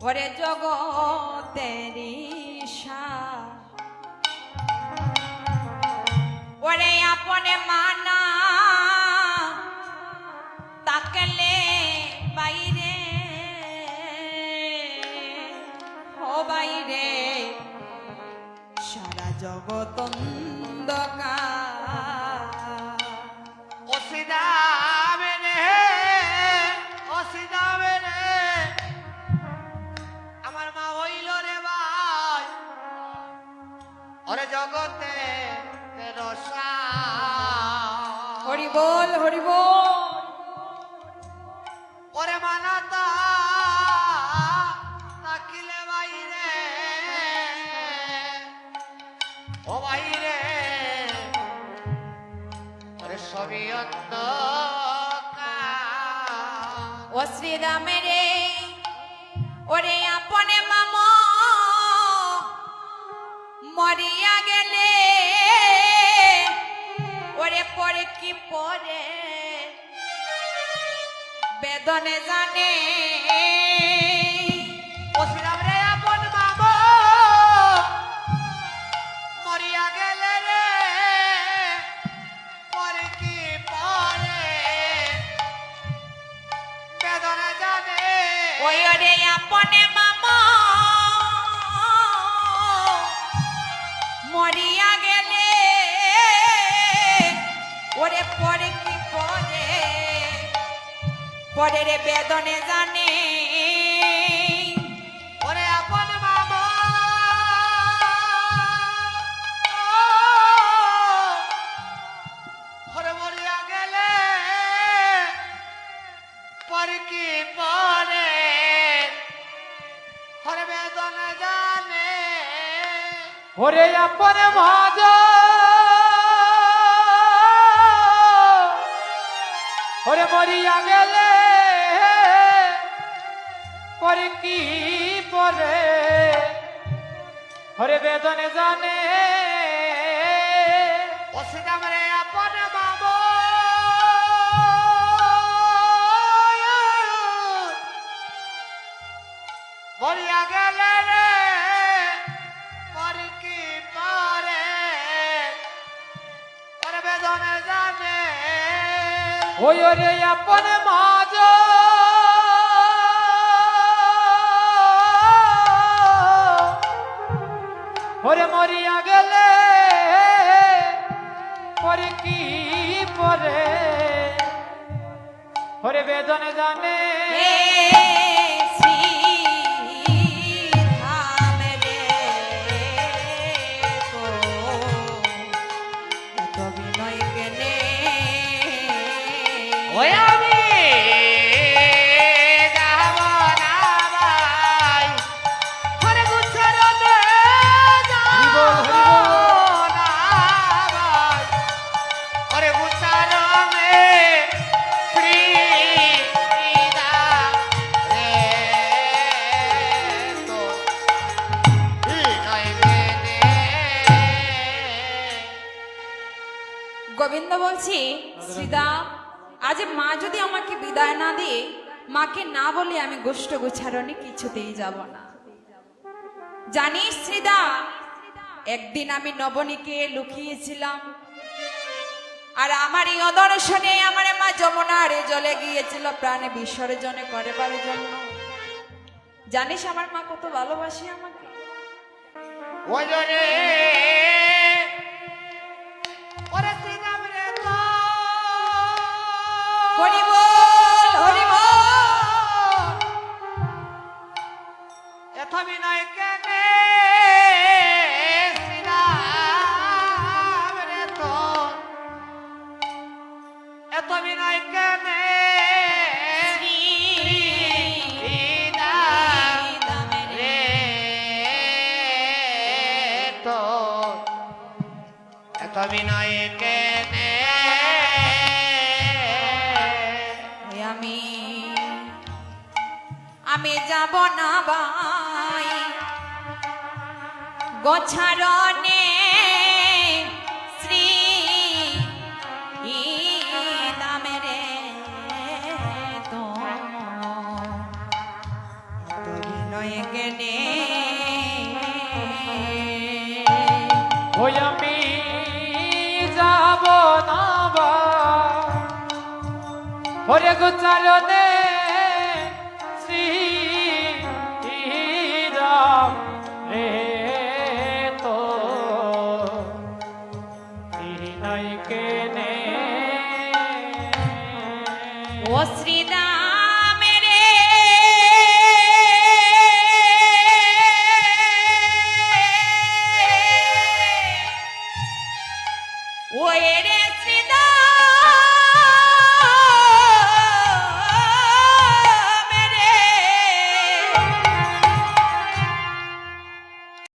ওরে জগতেরি ওরে আপনে মানা তাকলে বাইরে ও বাইরে সারা জগৎ অন্ধকার আমার মা হইল রে ভাই ওরে জগতে রসা হরি বল হরি বল ওরে মানাতা তাকিলে বাইরে ও বাইরে ওরে সবই অন্ধকার ও শ্রীরামে রে ওরে আপনে মাম মরিয়া গেলে ওরে পরে কি পরে বেদনে জানে ও শ্রীরাম রে আপন মাম মরিয়া গেলে রে পরে কি পরে বেদনা জানে ওই ওরে আপনে মাম মরিয়া গেলে ওরে পরে কি পরে পরে রে বেদনে জানে ওরে আপন মাম ওরে মরিয়া গেলে পরে কি পরে ওরে বেদনা জানে ওরে আপন ভাজ ওরে মরিয়া গেলে পরে কি পরে ওরে বেদনে জানে ও শ্রীরাম রে আপন মাম মরিয়া গেলে রে পরে কি পরে ওরে বেদনা জানে ওই ওরে আপন ভাজ ওরে মরিয়া গেলে পরে কি পরে ওরে বেদনে জানে হে শ্রীধাম রে তো এত বিনয় গেলে ওই আমি যাব না ভাই ওরে গুছরতে যাব না ভাই ওরে গুছরমে প্রিদা রে তো নয় মেনে গোবিন্দ বলছি শ্রীদাম আজ মা যদি আমাকে বিদায় না দিয়ে মাকে না বলে আমি গোষ্ঠ গোছারণে কিছুতেই যাব না জানিস শ্রীদাম একদিন আমি নবনীকে লুকিয়েছিলাম আর আমার এই অদর্শনে আমার মা যমুনারে জলে গিয়েছিল প্রাণে বিসর্জনে করবার জন্য জানিস আমার মা কত ভালোবাসে আমাকে ওই রে ওরে শ্রীরাম রে তো হরি বল হরি বল এত বিনয় কেনে শ্রীরাম রে তো এত বিনয় কেনে শ্রীরাম রে তো এত বিনয় কেনে আমি যাব না ভাই গোছারণে শ্রী দামে রে তো বিনয় ওই আমি যাব না বা ওরে গোচারণে শ্রী রাম রে তো নাই কেনে ও শ্রীরাম রে ও রে